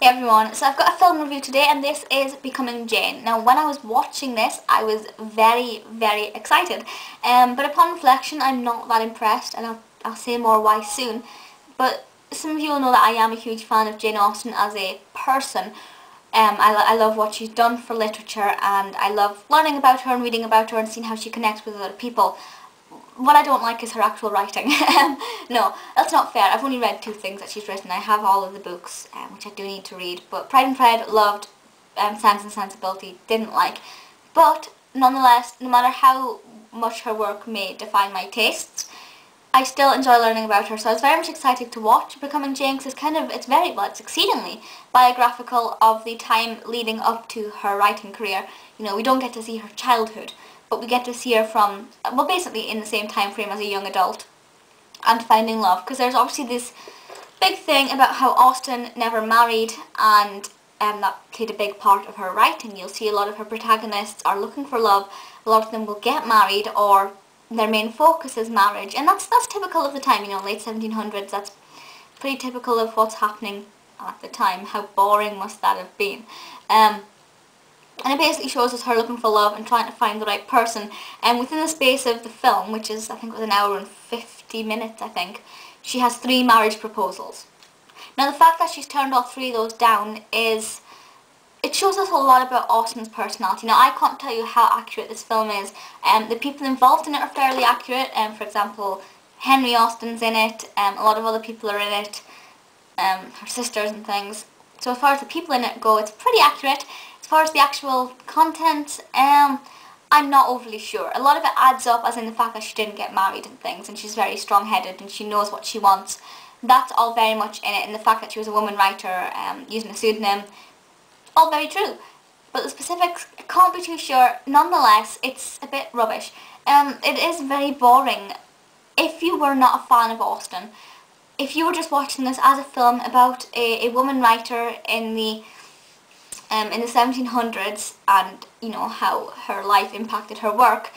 Hey everyone, so I've got a film review today and this is Becoming Jane. Now when I was watching this I was very excited, but upon reflection I'm not that impressed, and I'll say more why soon. But some of you will know that I am a huge fan of Jane Austen as a person. I love what she's done for literature, and I love learning about her and reading about her and seeing how she connects with other people. What I don't like is her actual writing. No, that's not fair. I've only read 2 things that she's written. I have all of the books, which I do need to read. But Pride and Prejudice, loved. Sense and Sensibility, didn't like. But nonetheless, no matter how much her work may define my tastes, I still enjoy learning about her. So I was very much excited to watch Becoming Jane, because it's exceedingly biographical of the time leading up to her writing career. You know, we don't get to see her childhood, but we get to see her from, well, basically in the same time frame as a young adult and finding love. Because there's obviously this big thing about how Austen never married, and that played a big part of her writing. You'll see a lot of her protagonists are looking for love. A lot of them will get married, or their main focus is marriage, and that's typical of the time, you know, late 1700s. That's pretty typical of what's happening at the time. How boring must that have been? And it basically shows us her looking for love and trying to find the right person. And within the space of the film, which is, I think it was an hour and 50 minutes, I think, she has 3 marriage proposals. Now the fact that she's turned all 3 of those down is, it shows us a lot about Austen's personality. Now I can't tell you how accurate this film is. The people involved in it are fairly accurate. For example, Henry Austen's in it, a lot of other people are in it, her sisters and things. So as far as the people in it go, it's pretty accurate. As far as the actual content, I'm not overly sure. A lot of it adds up, as in the fact that she didn't get married and things, and she's very strong-headed and she knows what she wants. That's all very much in it, and the fact that she was a woman writer using a pseudonym, all very true. But the specifics, I can't be too sure. Nonetheless, it's a bit rubbish. It is very boring. If you were not a fan of Austen, if you were just watching this as a film about a woman writer in the 1700s, and you know how her life impacted her work,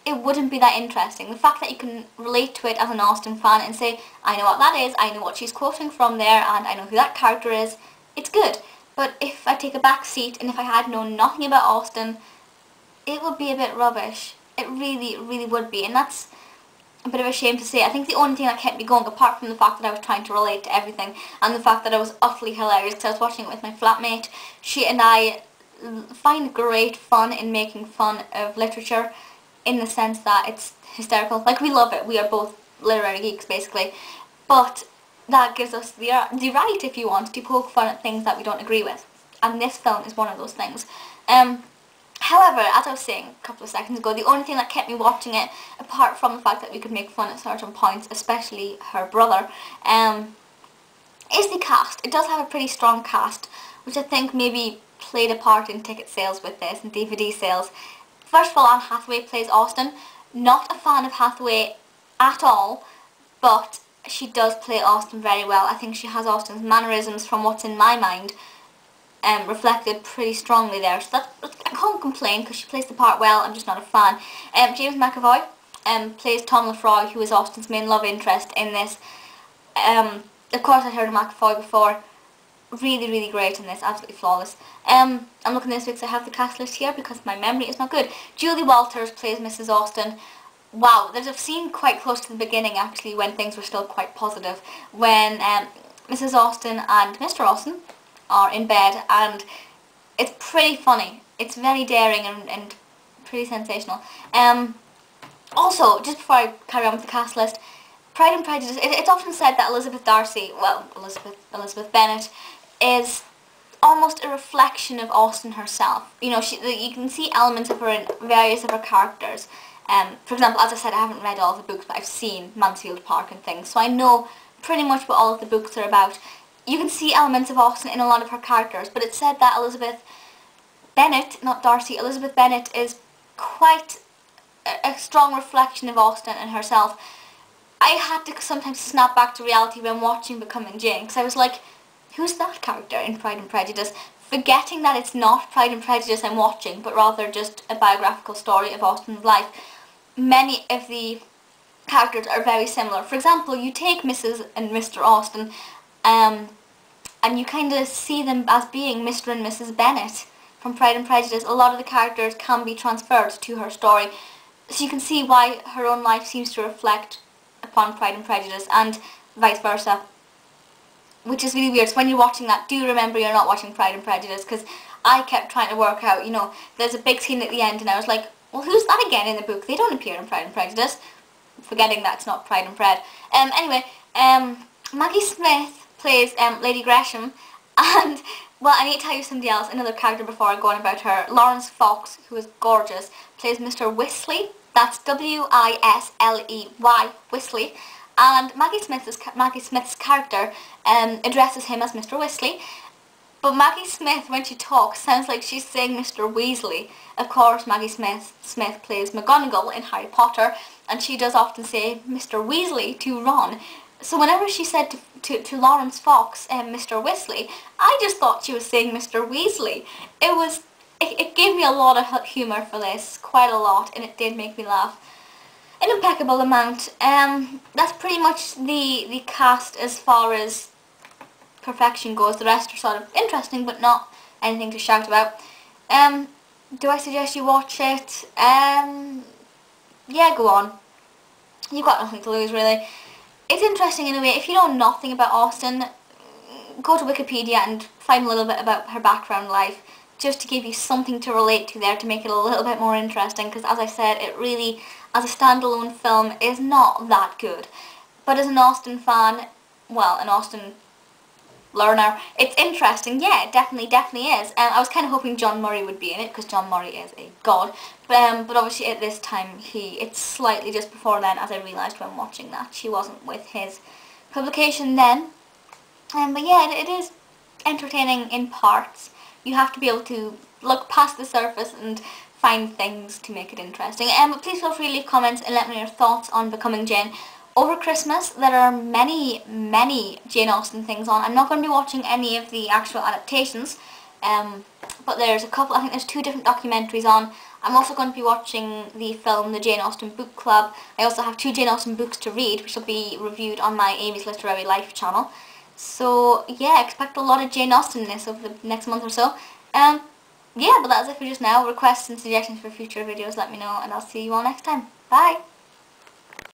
it wouldn't be that interesting. The fact that you can relate to it as an Austen fan and say, I know what that is, I know what she's quoting from there, and I know who that character is, it's good. But if I take a back seat and if I had known nothing about Austen, it would be a bit rubbish. It really would be, and that's a bit of a shame to say. I think the only thing that kept me going, apart from the fact that I was trying to relate to everything, and the fact that I was utterly hilarious because I was watching it with my flatmate, she and I find great fun in making fun of literature, in the sense that it's hysterical. Like, we love it. We are both literary geeks, basically. But that gives us the right, if you want, to poke fun at things that we don't agree with. And this film is one of those things. However, as I was saying a couple of seconds ago, the only thing that kept me watching it, apart from the fact that we could make fun at certain points, especially her brother, is the cast. It does have a pretty strong cast, which I think maybe played a part in ticket sales with this and DVD sales. First of all, Anne Hathaway plays Austen. Not a fan of Hathaway at all, but she does play Austen very well. I think she has Austen's mannerisms, from what's in my mind, reflected pretty strongly there. So I can't complain because she plays the part well. I'm just not a fan. James McAvoy plays Tom Lefroy, who is Austen's main love interest in this. Of course, I'd heard of McAvoy before. Really great in this, absolutely flawless. I'm looking at this because I have the cast list here because my memory is not good. Julie Walters plays Mrs. Austen. Wow, there's a scene quite close to the beginning, actually, when things were still quite positive, when Mrs. Austen and Mr. Austen are in bed, and it's pretty funny. It's very daring and pretty sensational. Also, just before I carry on with the cast list, Pride and Prejudice, it's often said that Elizabeth Bennet is almost a reflection of Austen herself. You know, you can see elements of her in various of her characters. For example, as I said, I haven't read all of the books, but I've seen Mansfield Park and things, so I know pretty much what all of the books are about. You can see elements of Austen in a lot of her characters, but it's said that Elizabeth Bennet, not Darcy, Elizabeth Bennet is quite a strong reflection of Austen and herself. I had to sometimes snap back to reality when watching Becoming Jane, because I was like, who's that character in Pride and Prejudice? Forgetting that it's not Pride and Prejudice I'm watching, but rather just a biographical story of Austen's life. Many of the characters are very similar. For example, you take Mrs. and Mr. Austen, and you kind of see them as being Mr. and Mrs. Bennet from Pride and Prejudice. A lot of the characters can be transferred to her story, so you can see why her own life seems to reflect upon Pride and Prejudice, and vice versa, which is really weird. So when you're watching that, do remember you're not watching Pride and Prejudice, because I kept trying to work out, you know, there's a big scene at the end, and I was like, well, who's that again in the book? They don't appear in Pride and Prejudice. Forgetting that's not Pride and Pred. Anyway, Maggie Smith plays Lady Gresham, and, well, I need to tell you somebody else, another character before I go on about her. Laurence Fox, who is gorgeous, plays Mr. Wisley. That's W-I-S-L-E-Y, Wisley. And Maggie Smith's character addresses him as Mr. Wisley. But Maggie Smith, when she talks, sounds like she's saying Mr. Weasley. Of course, Maggie Smith plays McGonagall in Harry Potter, and she does often say Mr. Weasley to Ron. So whenever she said to Laurence Fox, Mr. Weasley, I just thought she was saying Mr. Weasley. It gave me a lot of humour for this, quite a lot, and it did make me laugh an impeccable amount. That's pretty much the cast as far as perfection goes. The rest are sort of interesting, but not anything to shout about. Do I suggest you watch it? Yeah, go on. You've got nothing to lose, really. It's interesting in a way. If you know nothing about Austen, go to Wikipedia and find a little bit about her background life, just to give you something to relate to there, to make it a little bit more interesting, because as I said, it really, as a standalone film, is not that good. But as an Austen fan, well, an Austen learner, it's interesting. Yeah, it definitely is. I was kind of hoping John Murray would be in it, because John Murray is a god, but obviously at this time, it's slightly just before then, as I realised when watching that, she wasn't with his publication then. But yeah, it is entertaining in parts. You have to be able to look past the surface and find things to make it interesting. But please feel free to leave comments and let me know your thoughts on Becoming Jane. Over Christmas, there are many Jane Austen things on. I'm not going to be watching any of the actual adaptations, but there's a couple, I think there's 2 different documentaries on. I'm also going to be watching the film The Jane Austen Book Club. I also have 2 Jane Austen books to read, which will be reviewed on my Amy's Literary Life channel. So yeah, expect a lot of Jane Austen-ness over the next month or so. Yeah, but that's it for just now. Requests and suggestions for future videos, let me know, and I'll see you all next time. Bye!